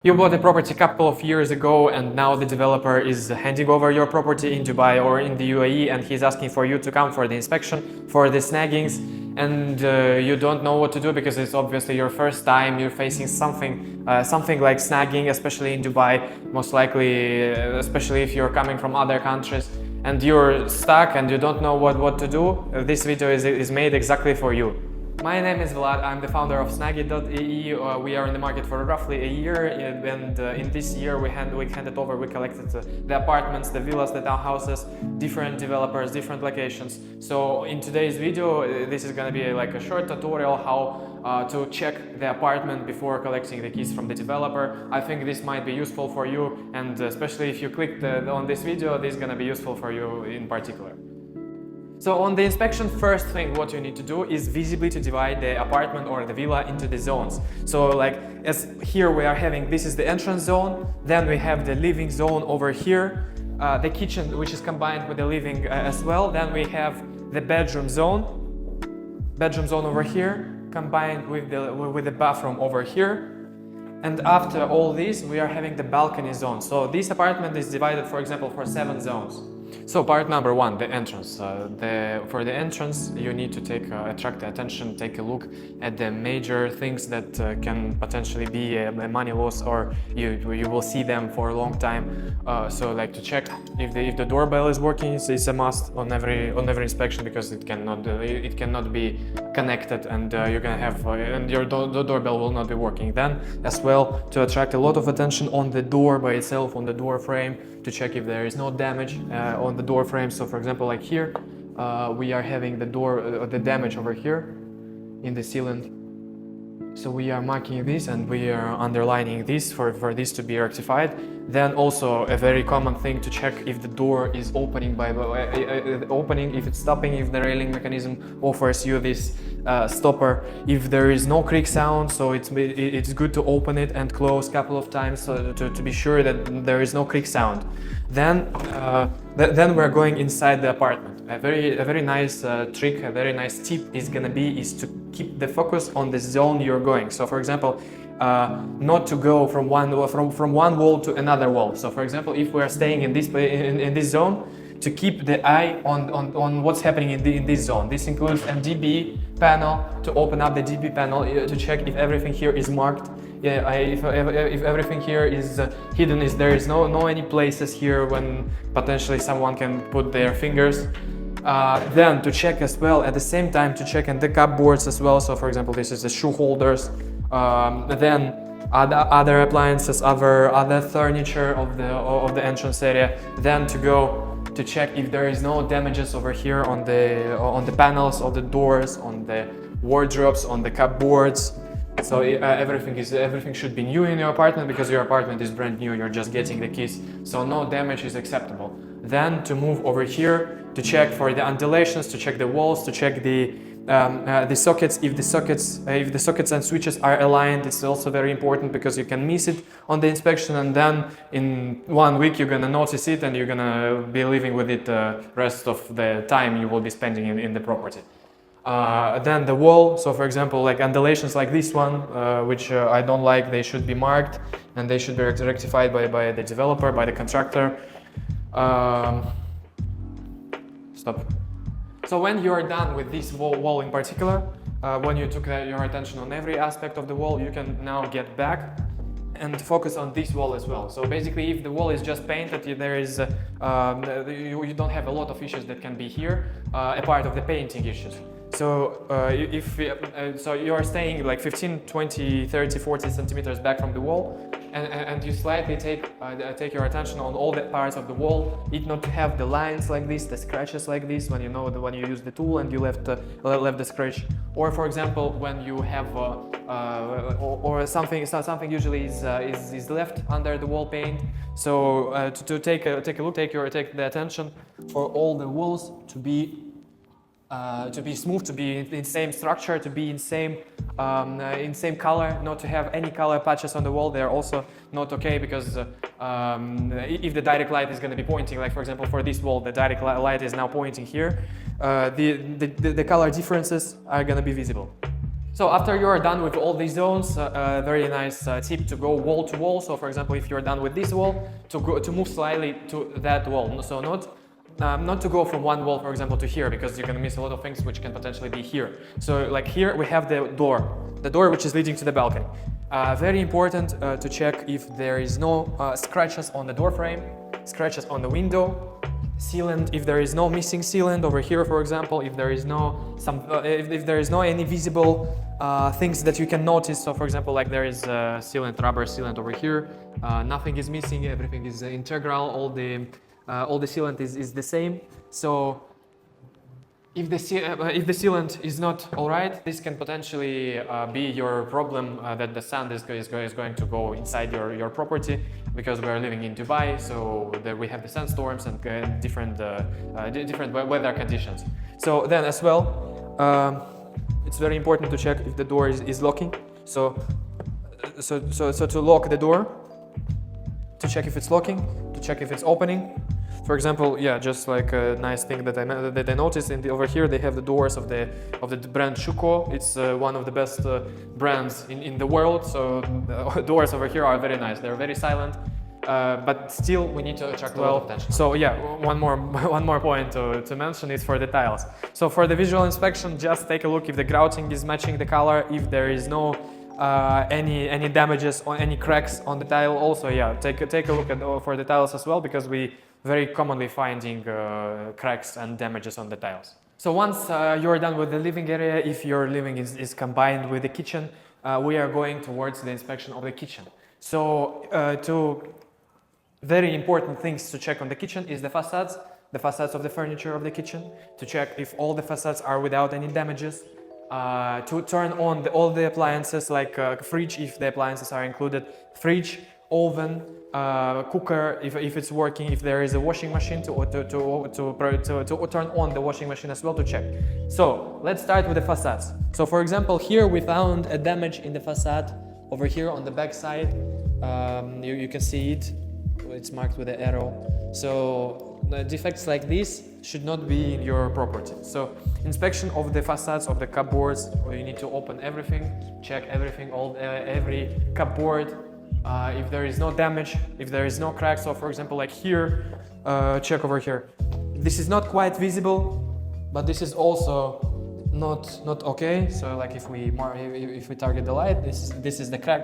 You bought a property a couple of years ago and now the developer is handing over your property in Dubai or in the UAE and he's asking for you to come for the inspection, for the snaggings, and you don't know what to do because it's obviously your first time, you're facing something like snagging, especially in Dubai, most likely, especially if you're coming from other countries and you're stuck and you don't know what to do. This video is made exactly for you. My name is Vlad, I'm the founder of Snaggit-UAE. We are in the market for roughly a year, and in this year we handed over, we collected the apartments, the villas, the townhouses, different developers, different locations. So in today's video, this is going to be like a short tutorial how to check the apartment before collecting the keys from the developer. I think this might be useful for you, and especially if you clicked on this video, this is going to be useful for you in particular. So on the inspection, first thing what you need to do is visibly to divide the apartment or the villa into the zones. So like as here we are having, this is the entrance zone, then we have the living zone over here, the kitchen which is combined with the living as well, then we have the bedroom zone over here, combined with the bathroom over here. And after all this, we are having the balcony zone. So this apartment is divided, for example, for 7 zones. So part number 1, the entrance. For the entrance, you need to attract the attention, take a look at the major things that can potentially be a money loss, or you will see them for a long time. So like to check if the doorbell is working, it's a must on every inspection, because it cannot be connected, and you're gonna have and your doorbell will not be working. Then as well, to attract a lot of attention on the door by itself, on the door frame, to check if there is no damage on the door frame. So for example, like here, we are having the damage over here in the ceiling. So we are marking this and we are underlining this for this to be rectified. Then also a very common thing to check if the door is opening if it's stopping, if the railing mechanism offers you this stopper. If there is no creak sound, so it's good to open it and close a couple of times to be sure that there is no creak sound. Then we're going inside the apartment. A very nice trick, a very nice tip is to keep the focus on the zone you're going. So for example, not to go from one wall to another wall. So for example, if we are staying in this zone, to keep the eye on what's happening in this zone. This includes a DB panel, to open up the DB panel to check if everything here is marked. If everything here is hidden, there is no any places here when potentially someone can put their fingers. Then to check as well, at the same time, to check in the cupboards as well. So for example, this is the shoe holders. Then other appliances, other furniture of the entrance area. Then to go to check if there is no damages over here on the panels of the doors, on the wardrobes, on the cupboards. So everything should be new in your apartment, because your apartment is brand new, you're just getting the keys, so no damage is acceptable. Then to move over here to check for the undulations, to check the walls, to check the sockets. If the sockets and switches are aligned, it's also very important, because you can miss it on the inspection, and then in 1 week you're gonna notice it and you're gonna be living with it rest of the time you will be spending in the property. Then the wall, so for example, like undulations like this one, which I don't like, they should be marked and they should be rectified by the developer, by the contractor. Stop. So when you are done with this wall in particular, when you took your attention on every aspect of the wall, you can now get back and focus on this wall as well. So basically, if the wall is just painted, there is you don't have a lot of issues that can be here, a part of the painting issues. So so you are staying like 15, 20, 30, 40 centimeters back from the wall, and you slightly take your attention on all the parts of the wall. It not to have the lines like this, the scratches like this, when you use the tool and you left the scratch. Or for example, when you have or something usually is left under the wall paint. So to take a look, take the attention for all the walls to be smooth, to be in same structure, to be in same color, not to have any color patches on the wall. They're also not okay, because if the direct light is going to be pointing, like for example for this wall, the direct light is now pointing here, the color differences are going to be visible. So after you are done with all these zones, a very nice tip to go wall to wall. So for example, if you're done with this wall, to move slightly to that wall. So not to go from one wall, for example, to here, because you're gonna miss a lot of things which can potentially be here. So like here we have the door which is leading to the balcony. Very important to check if there is no scratches on the door frame, scratches on the window, sealant, if there is no missing sealant over here, for example, if there is no if there is no any visible things that you can notice. So for example, like there is sealant, rubber sealant over here, nothing is missing, everything is integral, all the sealant is the same. So if the sealant is not all right, this can potentially be your problem, that the sand is going to go inside your property, because we are living in Dubai, so there we have the sandstorms and different weather conditions. So then as well, it's very important to check if the door is locking. So to lock the door, to check if it's locking, to check if it's opening. For example, yeah, just like a nice thing that I noticed over here, they have the doors of the brand Shuko. It's one of the best brands in the world. So the doors over here are very nice. They're very silent, but still we need to attract a lot of attention. So yeah, one more point to mention is for the tiles. So for the visual inspection, just take a look if the grouting is matching the color, if there is no any damages or any cracks on the tile. Also, yeah, take a look at for the tiles as well, because we very commonly finding cracks and damages on the tiles. So once you're done with the living area, if your living is combined with the kitchen, we are going towards the inspection of the kitchen. So two very important things to check on the kitchen is the facades of the furniture of the kitchen, to check if all the facades are without any damages, to turn on all the appliances, like fridge if the appliances are included, fridge, oven, cooker if it's working, if there is a washing machine, to turn on the washing machine as well, to check. So let's start with the facades. So for example, here we found a damage in the facade over here on the back side. You can see it, it's marked with the arrow. So defects like this should not be in your property. So inspection of the facades of the cupboards, you need to open everything, check everything, every cupboard. If there is no damage, if there is no cracks. So for example, like here, check over here. This is not quite visible, but this is also not okay. So like if we target the light, this is the crack,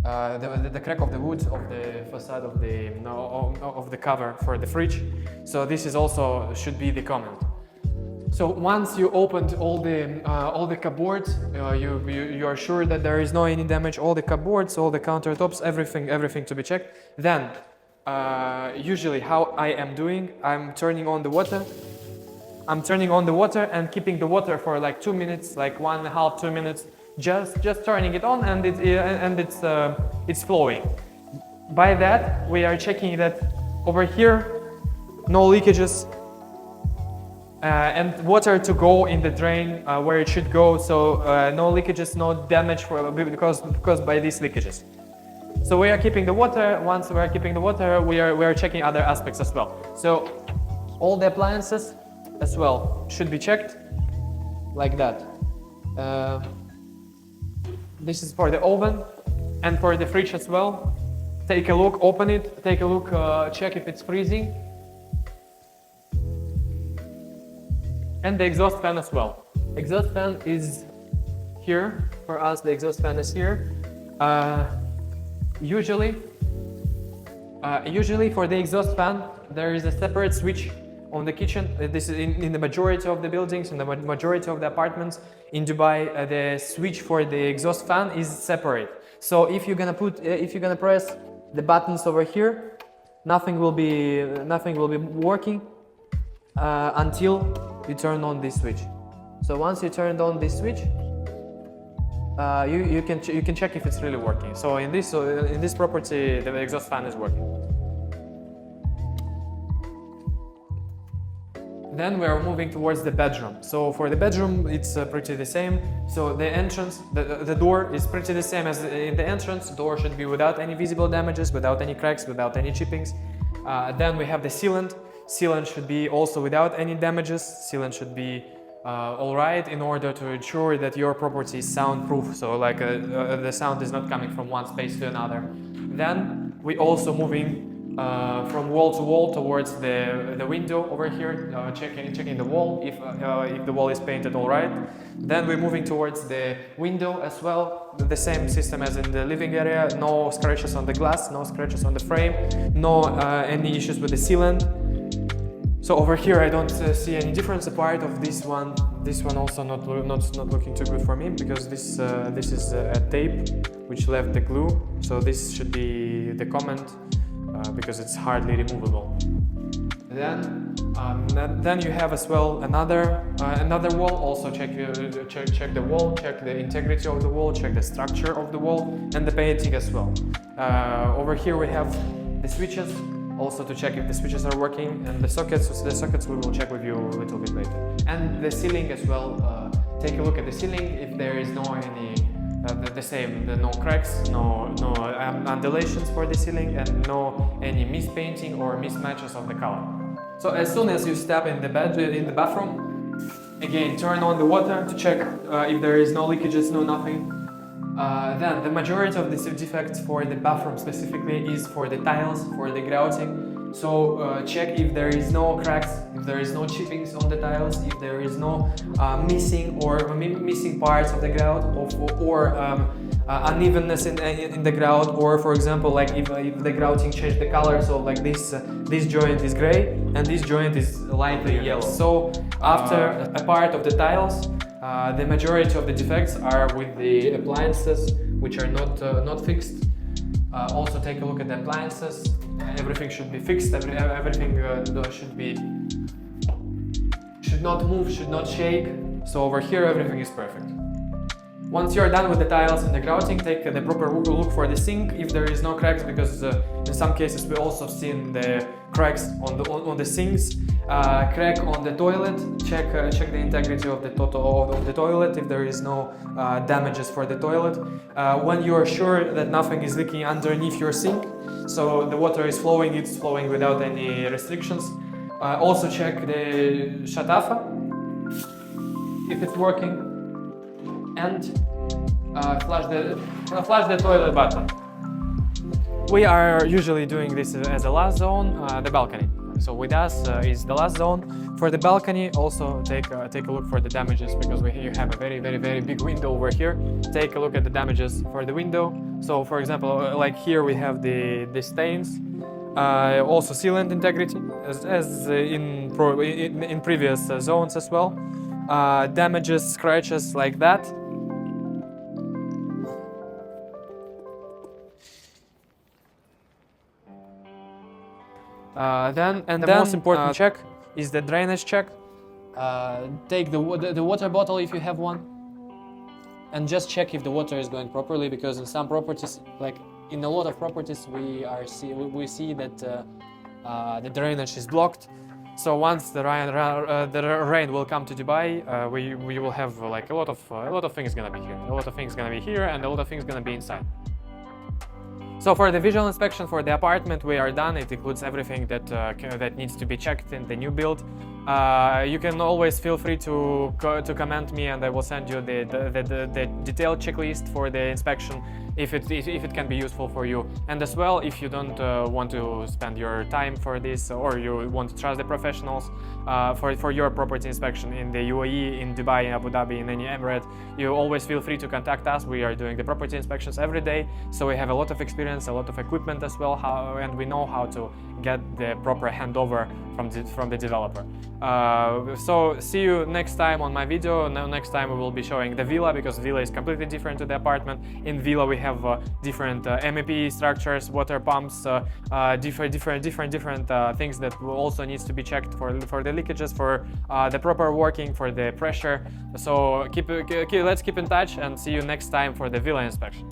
the crack of the wood of the facade of the cover for the fridge. So this is also should be the comment. So once you opened all the cupboards, you are sure that there is no any damage. All the cupboards, all the countertops, everything to be checked. Then, usually how I am doing, I'm turning on the water. I'm turning on the water and keeping the water for like 2 minutes, like 1.5 2 minutes. Just turning it on, and it's flowing. By that, we are checking that over here, no leakages. And water to go in the drain where it should go, so no leakages, no damage because by these leakages. So we are keeping the water. Once we are keeping the water, we are checking other aspects as well. So all the appliances as well should be checked like that. This is for the oven and for the fridge as well. Take a look, open it, take a look, check if it's freezing. And the exhaust fan as well. Exhaust fan is here. For us, the exhaust fan is here. Usually for the exhaust fan, there is a separate switch on the kitchen. This is in the majority of the buildings, in the majority of the apartments in Dubai, the switch for the exhaust fan is separate. So if you're gonna press the buttons over here, nothing will be working until you turn on this switch. So once you turned on this switch, you can check if it's really working. So in this property, the exhaust fan is working. Then we are moving towards the bedroom. So for the bedroom, it's pretty the same. So the entrance, the door is pretty the same as in the entrance. Door should be without any visible damages, without any cracks, without any chippings. Then we have the sealant. Sealant should be also without any damages. Sealant should be all right, in order to ensure that your property is soundproof, so like the sound is not coming from one space to another. Then we also moving from wall to wall towards the window over here, checking the wall if the wall is painted all right. Then we're moving towards the window as well, the same system as in the living area, no scratches on the glass, no scratches on the frame, no any issues with the sealant. So over here I don't see any difference apart of this one. This one also not looking too good for me, because this is a tape which left the glue, so this should be the comment because it's hardly removable. Then you have as well another wall. Also check the wall, check the integrity of the wall, check the structure of the wall and the painting as well. Over here we have the switches, also to check if the switches are working, and the sockets. So the sockets we will check with you a little bit later. And the ceiling as well. Take a look at the ceiling if there is no cracks, no undulations for the ceiling, and no any mispainting or mismatches of the color. So as soon as you step in the bathroom, again turn on the water to check if there is no leakages, no nothing. Then the majority of the defects for the bathroom specifically is for the tiles, for the grouting. So check if there is no cracks, if there is no chippings on the tiles, if there is no missing parts of the grout, or unevenness in the grout, or for example like if the grouting changed the color, so like this joint is gray and this joint is lightly yellow. So after a part of the tiles, the majority of the defects are with the appliances which are not fixed. Also take a look at the appliances. Everything should be fixed. Everything should not move, should not shake. So over here everything is perfect. Once you're done with the tiles and the grouting, take the proper look for the sink if there is no cracks, because in some cases we also seen the cracks on the sinks. Crack on the toilet. Check the integrity of the toilet if there is no damages for the toilet. When you are sure that nothing is leaking underneath your sink, so the water is flowing, it's flowing without any restrictions. Also check the shatafa if it's working, and flush the toilet button. We are usually doing this as a last zone, the balcony. So with us is the last zone. For the balcony, also take a look for the damages, because you have a very big window over here. Take a look at the damages for the window. So for example, like here we have the stains, also sealant integrity, as in previous zones as well. Damages, scratches like that. Then the most important check is the drainage check. Take the water bottle if you have one, and just check if the water is going properly, because in some properties, like in a lot of properties, we see that the drainage is blocked. So once the rain will come to Dubai, we will have like a lot of things gonna be here. A lot of things gonna be here, and a lot of things gonna be inside. So for the visual inspection for the apartment, we are done. It includes everything that needs to be checked in the new build. You can always feel free to comment me, and I will send you the detailed checklist for the inspection if it can be useful for you. And as well, if you don't want to spend your time for this, or you want to trust the professionals for your property inspection in the UAE, in Dubai, in Abu Dhabi, in any Emirate, you always feel free to contact us. We are doing the property inspections every day, so we have a lot of experience, a lot of equipment as well, and we know how to get the proper handover from the developer. So see you next time on my video. Next time we will be showing the villa, because villa is completely different to the apartment. In villa we have different MEP structures, water pumps, different things that also needs to be checked for the leakages, for the proper working, for the pressure. So let's keep in touch, and see you next time for the villa inspection.